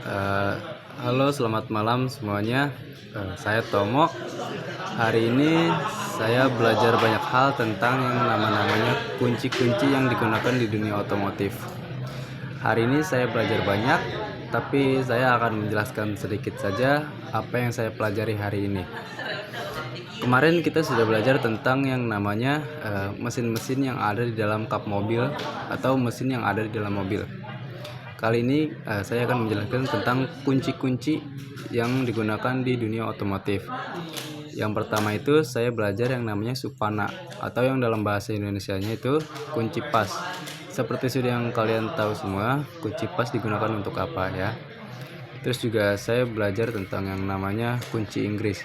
Eh, Halo, selamat malam semuanya. Saya Tomo. Hari ini saya belajar banyak hal tentang yang namanya kunci-kunci yang digunakan di dunia otomotif. Hari ini saya belajar banyak, tapi saya akan menjelaskan sedikit saja apa yang saya pelajari hari ini. Kemarin kita sudah belajar tentang yang namanya mesin-mesin yang ada di dalam kap mobil atau mesin yang ada di dalam mobil. Kali ini saya akan menjelaskan tentang kunci-kunci yang digunakan di dunia otomotif. Yang pertama itu saya belajar yang namanya supana, atau yang dalam bahasa Indonesianya itu kunci pas. Seperti sudah yang kalian tahu semua, kunci pas digunakan untuk apa ya. Terus juga saya belajar tentang yang namanya kunci Inggris.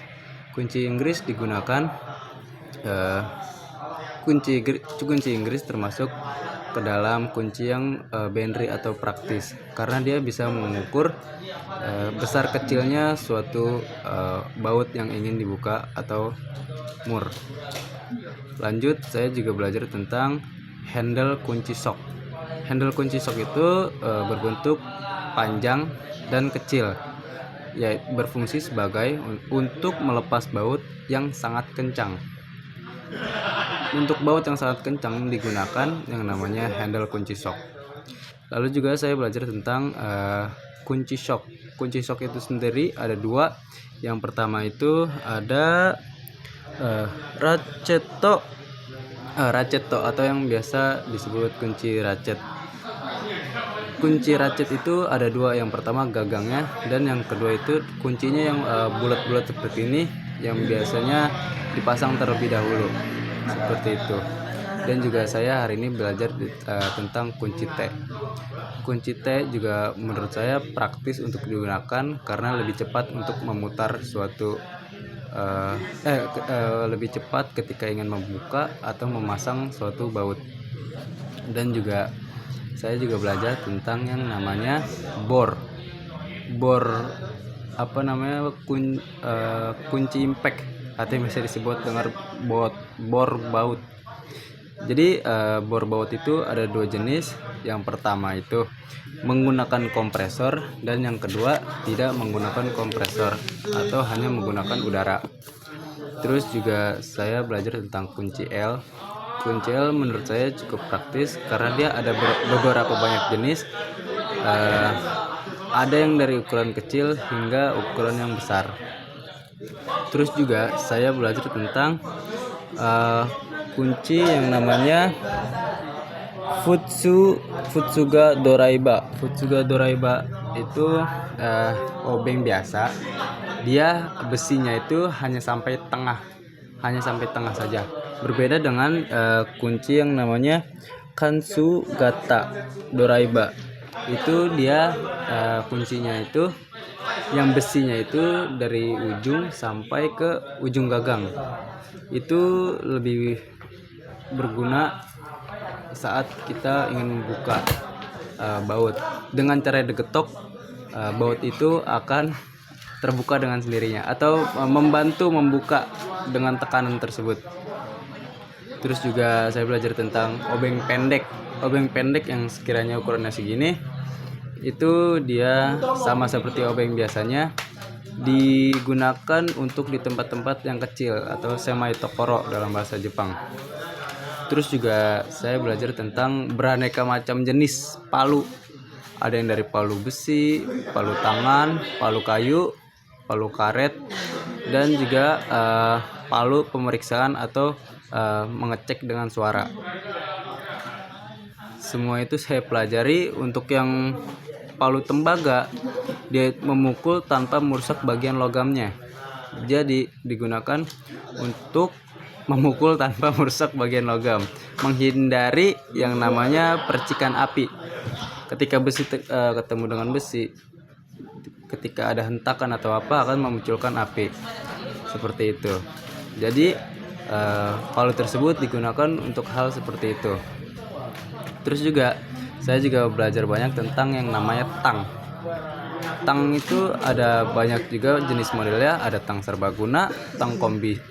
Kunci Inggris digunakan eh, kunci Inggris termasuk ke dalam kunci yang binary atau praktis, karena dia bisa mengukur besar kecilnya suatu baut yang ingin dibuka atau mur. Lanjut, saya juga belajar tentang handle kunci sok. Handle kunci sok itu berbentuk panjang dan kecil, yaitu berfungsi sebagai untuk melepas baut yang sangat kencang. Untuk baut yang sangat kencang digunakan yang namanya handle kunci shock. Lalu juga saya belajar tentang kunci shock. Kunci shock itu sendiri ada dua. Yang pertama itu ada ratchet atau yang biasa disebut kunci ratchet. Kunci ratchet itu ada dua. Yang pertama gagangnya, dan yang kedua itu kuncinya yang bulat-bulat seperti ini, yang biasanya dipasang terlebih dahulu, seperti itu. Dan juga saya hari ini belajar tentang kunci T. Kunci T juga menurut saya praktis untuk digunakan karena lebih cepat untuk memutar suatu lebih cepat ketika ingin membuka atau memasang suatu baut. Dan juga saya juga belajar tentang yang namanya bor kunci impact, atau yang bisa disebut dengan bor baut. Jadi bor baut itu ada dua jenis. Yang pertama itu menggunakan kompresor, dan yang kedua tidak menggunakan kompresor atau hanya menggunakan udara. Terus juga saya belajar tentang kunci L. Kunci L menurut saya cukup praktis karena dia ada beberapa banyak jenis. Ada yang dari ukuran kecil hingga ukuran yang besar. Terus juga saya belajar tentang kunci yang namanya Futsuga Doraiba. Futsuga Doraiba itu obeng biasa. Dia besinya itu hanya sampai tengah saja. Berbeda dengan kunci yang namanya Kansugata Doraiba. Itu dia kuncinya itu yang besinya itu dari ujung sampai ke ujung gagang. Itu lebih berguna saat kita ingin membuka baut. Dengan cara digetok, baut itu akan terbuka dengan sendirinya atau membantu membuka dengan tekanan tersebut. Terus juga saya belajar tentang obeng pendek. Obeng pendek yang sekiranya ukurannya segini, itu dia sama seperti obeng biasanya, digunakan untuk di tempat-tempat yang kecil atau semai tokoro dalam bahasa Jepang. Terus juga saya belajar tentang beraneka macam jenis palu. Ada yang dari palu besi, palu tangan, palu kayu, palu karet, dan juga palu pemeriksaan atau mengecek dengan suara. Semua itu saya pelajari. Untuk yang palu tembaga, dia memukul tanpa merusak bagian logamnya. Jadi digunakan untuk memukul tanpa merusak bagian logam, menghindari yang namanya percikan api. Ketika besi ketemu dengan besi, ketika ada hentakan atau apa, akan memunculkan api, seperti itu. Jadi palu tersebut digunakan untuk hal seperti itu. Terus juga saya juga belajar banyak tentang yang namanya tang. Tang itu ada banyak juga jenis modelnya. Ada tang serbaguna, tang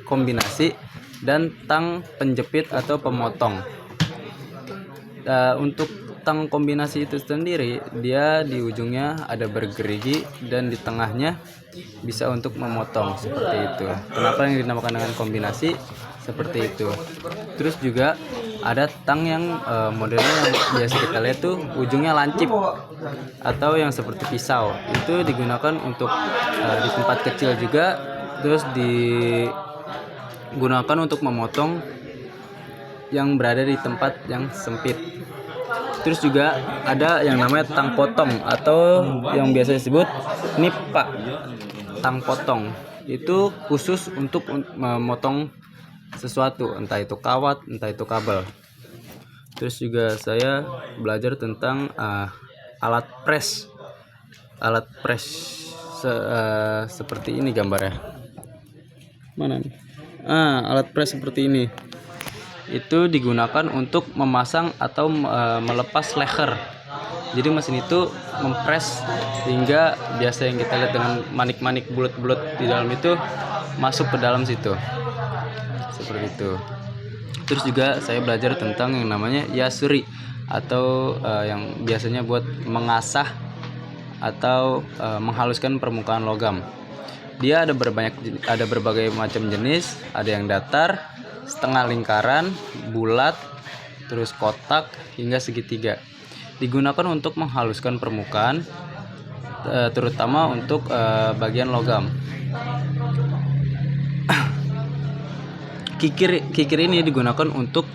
kombinasi, dan tang penjepit atau pemotong. Untuk tang kombinasi itu sendiri, dia di ujungnya ada bergerigi dan di tengahnya bisa untuk memotong seperti itu. Kenapa yang dinamakan dengan kombinasi seperti itu? Terus juga ada tang yang modelnya yang biasa kita lihat tuh ujungnya lancip atau yang seperti pisau. Itu digunakan untuk di tempat kecil juga, terus digunakan untuk memotong yang berada di tempat yang sempit. Terus juga ada yang namanya tang potong atau yang biasa disebut nipa. Tang potong itu khusus untuk memotong sesuatu, entah itu kawat, entah itu kabel. Terus juga saya belajar tentang alat press. Alat press seperti ini gambarnya. Mana nih? Alat press seperti ini. Itu digunakan untuk memasang atau melepas leher. Jadi mesin itu mempres hingga biasa yang kita lihat dengan manik-manik bulat-bulat di dalam itu masuk ke dalam situ. Seperti itu. Terus juga saya belajar tentang yang namanya yasuri atau yang biasanya buat mengasah atau menghaluskan permukaan logam. Dia ada berbagai macam jenis, ada yang datar, setengah lingkaran, bulat, terus kotak hingga segitiga. Digunakan untuk menghaluskan permukaan, terutama untuk bagian logam. Kikir ini digunakan untuk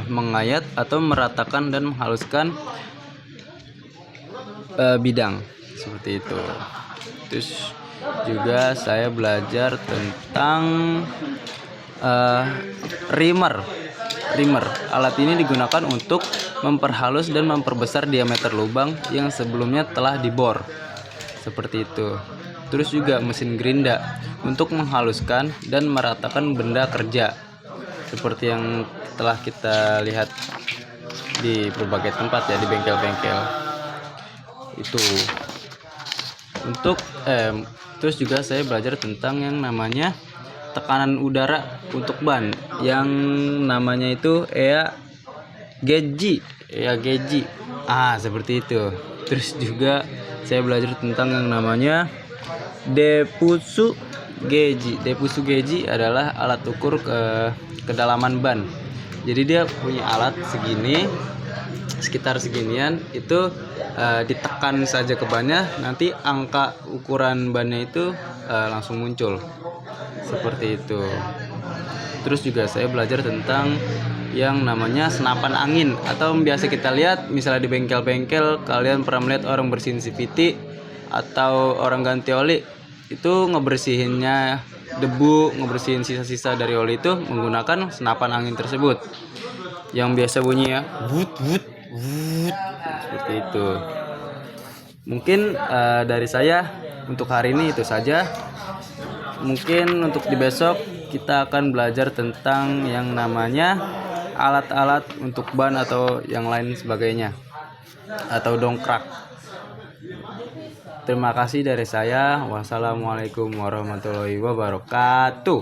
mengayat atau meratakan dan menghaluskan bidang seperti itu. Terus juga saya belajar tentang rimmer. Alat ini digunakan untuk memperhalus dan memperbesar diameter lubang yang sebelumnya telah dibor. Seperti itu. Terus juga mesin gerinda untuk menghaluskan dan meratakan benda kerja. Seperti yang telah kita lihat di berbagai tempat ya, di bengkel-bengkel. Itu. Terus juga saya belajar tentang yang namanya tekanan udara untuk ban, yang namanya itu geji. Seperti itu. Terus juga saya belajar tentang yang namanya depusu geji adalah alat ukur kedalaman ban. Jadi dia punya alat segini, sekitar seginian, itu ditekan saja ke bannya, nanti angka ukuran bannya itu langsung muncul. Seperti itu. Terus juga saya belajar tentang yang namanya senapan angin, atau biasa kita lihat misalnya di bengkel-bengkel, kalian pernah melihat orang bersihin CVT atau orang ganti oli, itu ngebersihinnya debu, ngebersihin sisa-sisa dari oli itu menggunakan senapan angin tersebut yang biasa bunyi ya wut seperti itu. Mungkin dari saya untuk hari ini itu saja. Mungkin untuk di besok kita akan belajar tentang yang namanya alat-alat untuk ban atau yang lain sebagainya, atau dongkrak. Terima kasih dari saya. Wassalamualaikum warahmatullahi wabarakatuh.